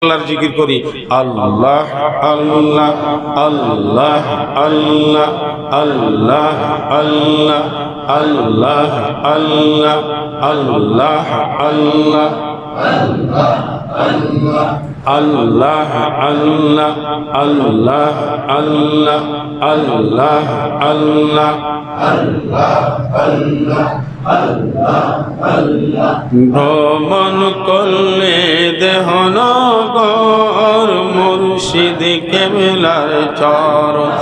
আল্লাহর জিকির করি আল্লাহ আল্লাহ আল্লাহ আল্লাহ আল্লাহ আল্লাহ আল্লাহ আল্লাহ আল্লাহ আল্লাহ আল্লাহ আল্লাহ আল্লাহ আল্লাহ আল্লাহ আল্লাহ ভ্রমণ করলে দেহ নগর মুর্শিদ কেবলার চরণ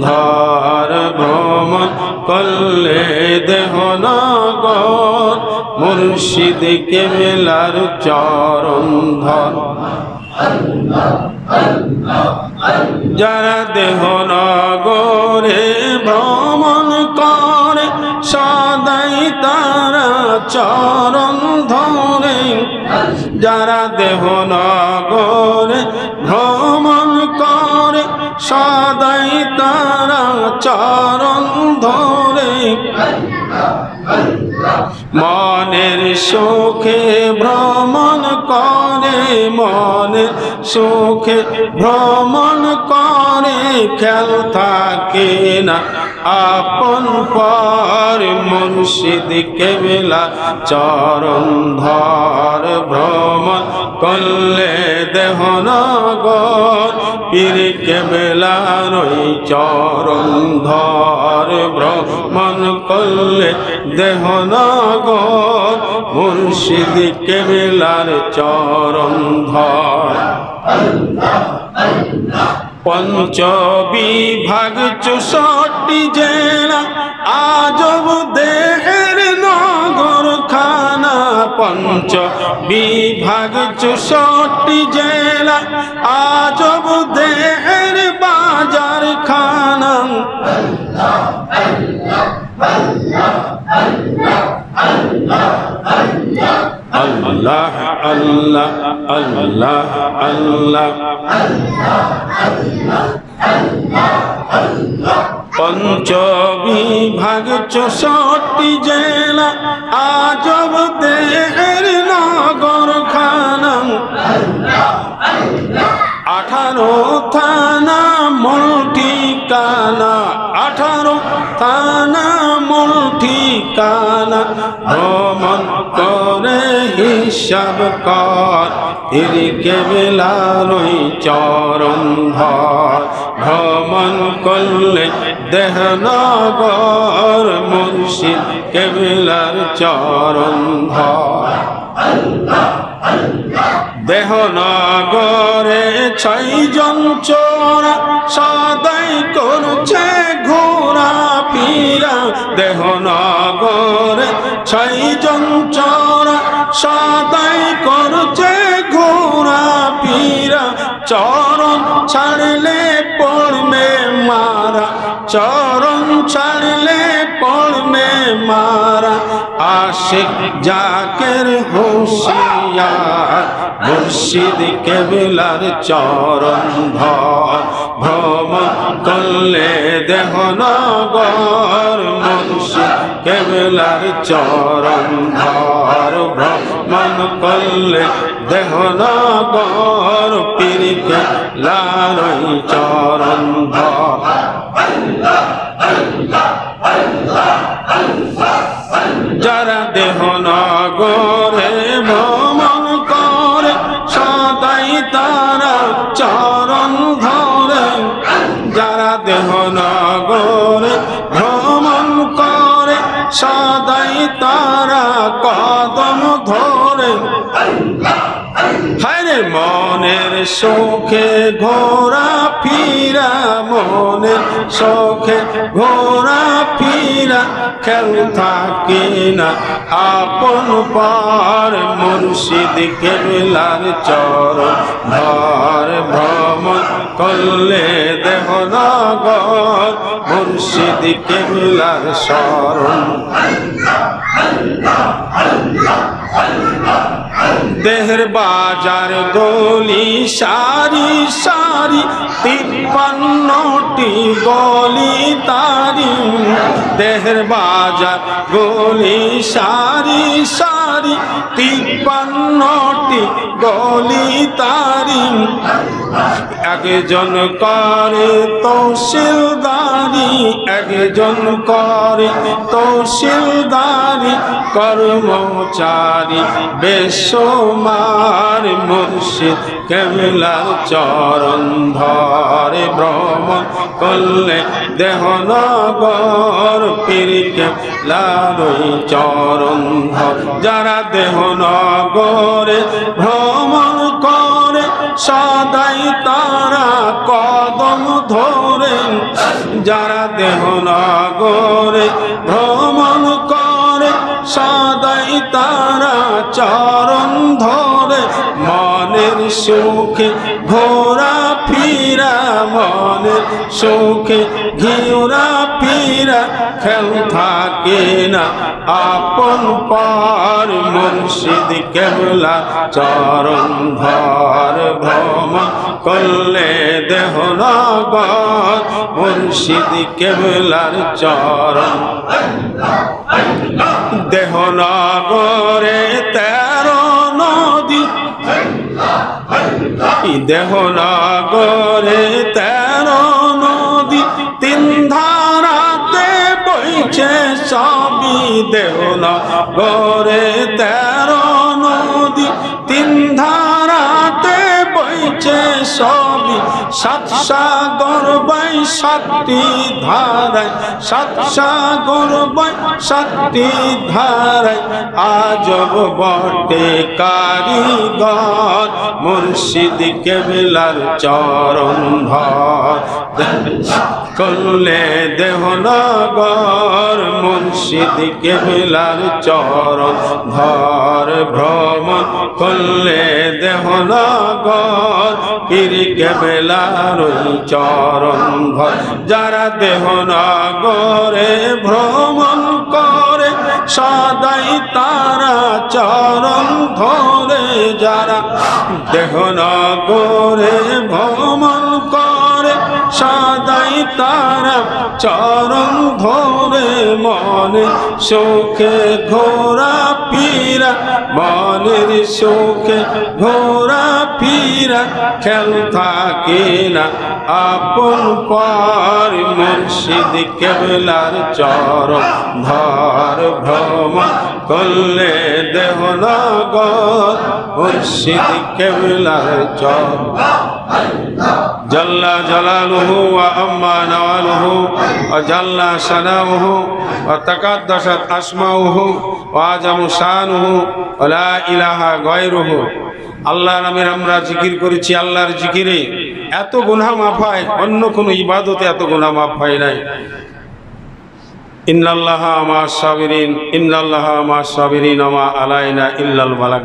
ধর ভ্রমণ করলে দেহ নগর মুর্শিদ কেবলার চরণ ধর যারা দেহ নগরে ভ্রমণ করে সদাই তারা চরণ ধরে যারা দেহ নগরে ভ্রমণ করে সদাই তারা চরণ ধরে মনের সুখে ভ্রমণ করে মনের সুখে ভ্রমণ করে খেয়াল থাকে না আপন পর মুর্শিদ কেবলা চরণ ধর ভ্রমণ করলে দেহ নগর পীর কেবলার ওই চরণ ধর ভ্রমণ করলে দেহ নগর মুর্শিদ কেবলার চরণ ধর পঞ্চ বিভাগ 64 জেলা আজব দেহের নগর খানা পঞ্চ বিভাগ 64 জেলা আজব দেহের বাজার খানা আল্লাহ আল্লাহ আল্লাহ আল্লাহ পঞ্চ বিভাগ 64 জেলা আজব দেহের নগর খানা 18 থানা মূল ঠিকানা 18 থানা মূল ঠিকানা ভ্রমণ করে হিসাব কর পীর কেবলার ওই চরণ ধর ভ্রমণ করলে দেহ নগর মুর্শিদ কেবলার চরণ ধর দেহ নগরে 6 জন চোরা সদাই করছে ঘোরা পীরা দেহ নগরে 6 জন চোরা সদাই করছে ঘোরা পীরা চরণ ছাড়লে পড়বে মারা চরণ ছাড়লে পড়বে মারা আশিক জাকের হুঁশিয়ার মুর্শিদ কেবলার চরণ ধর ভ্রমণ করলে দেহ নগর মুর্শিদ কেবলার চরণ ধর ভ্রমণ করলে দেহ নগর পীর কেবলার চরণ ধর যারা দেহ নগরে ভ্রমণ করে সদাই তারা চরণ ধরে যারা দেহ নগরে ভ্রমণ করে সদাই তারা কদম ধরে হায়রে মনের সুখে ঘোরা ফিরা মনের সুখে ঘোরা ফিরা খেল থাকে না আপন পার মুর্শিদ কেবলার চরণ ধর ভ্রমণ করলে দেহ নগর মুর্শিদ কেবলার শরণ দেহের বাজার গলি সারি সারি 53টি গলি তারি দেহের বাজার গলি সারি সারি 53টি গলি তারি একজন করে তহসিলদারি, একজন করে তহসিলদারি, কর্মচারী বেসমার মুর্শিদ কেবলার চরণ ধরে ভ্রমণ করলে দেহনগর পীর কেবলার চরণ ধর। যারা দেহনগরে ভ্রমণ করে সদাই তারা কদম ধরেন, যারা দেহনগরে ভ্রমণ করে সদাই তারা চরণ ধরে। মনের সুখে ঘোরা ফিরা, মনের সুখে ঘিরা ফিরা, খেল থাকে না আপন পার মুর্শিদ কেবলা চরণ ধর ভ্রমণ করলে দেহনগর মুর্শিদ কেবলার চরণ। দেহনগরে 13 নদী, দেহনগরে 13 নদী, 3 ধারাতে বইছে সবই। দেহনগরে 13 নদী, 3 ধারাতে বইছে সবই। 7 সাগর বাই 7টি ধারায়, 7 সাগর বাই 7টি ধারায়। আজব বটে কারিগর মুর্শিদ কেবলার চরণ ধর করলে দেহনগর মুর্শিদ কেবলার চরণ ধর ভ্রমণ করলে দেহনগর পীর কেবলার চরণ ধর। যারা দেহনগরে ভ্রমণ করে সদাই তারা চরণ ধরে, যারা দেহনগরে ভ্রমণ করে সদাই তারা চরণ ধরে। মনে সুখে ঘোরা ফিরা, মনের সুখে ঘোরা ফিরা, খেল থাকে না আপন পার মুর্শিদ কেবলার চরণ ধর ভ্রমণ করলে দেহনগর মুর্শিদ কেবলার চরণ। জাল্লা জালালুহু ওয়া আম্মা নাওয়ালুহু ওয়া জাল্লা শানাউহু ওয়া তাকাদ্দাসাত আসমাউহু ওয়া আযামু শানুহু ওয়া লা ইলাহা গায়রুহু। আল্লাহর নামের আমরা জিকির করেছি, আল্লাহর জিকিরে এত গুনাহ মাফ হয়, অন্য কোনো ইবাদতে এত গুনাহ মাফ হয় নাই। ইন্নাল্লাহা মা'আস সাবিরিন, ইন্নাল্লাহা মা'আস সাবিরিন ওয়া মা আলাইনা ইল্লাল বালাগ।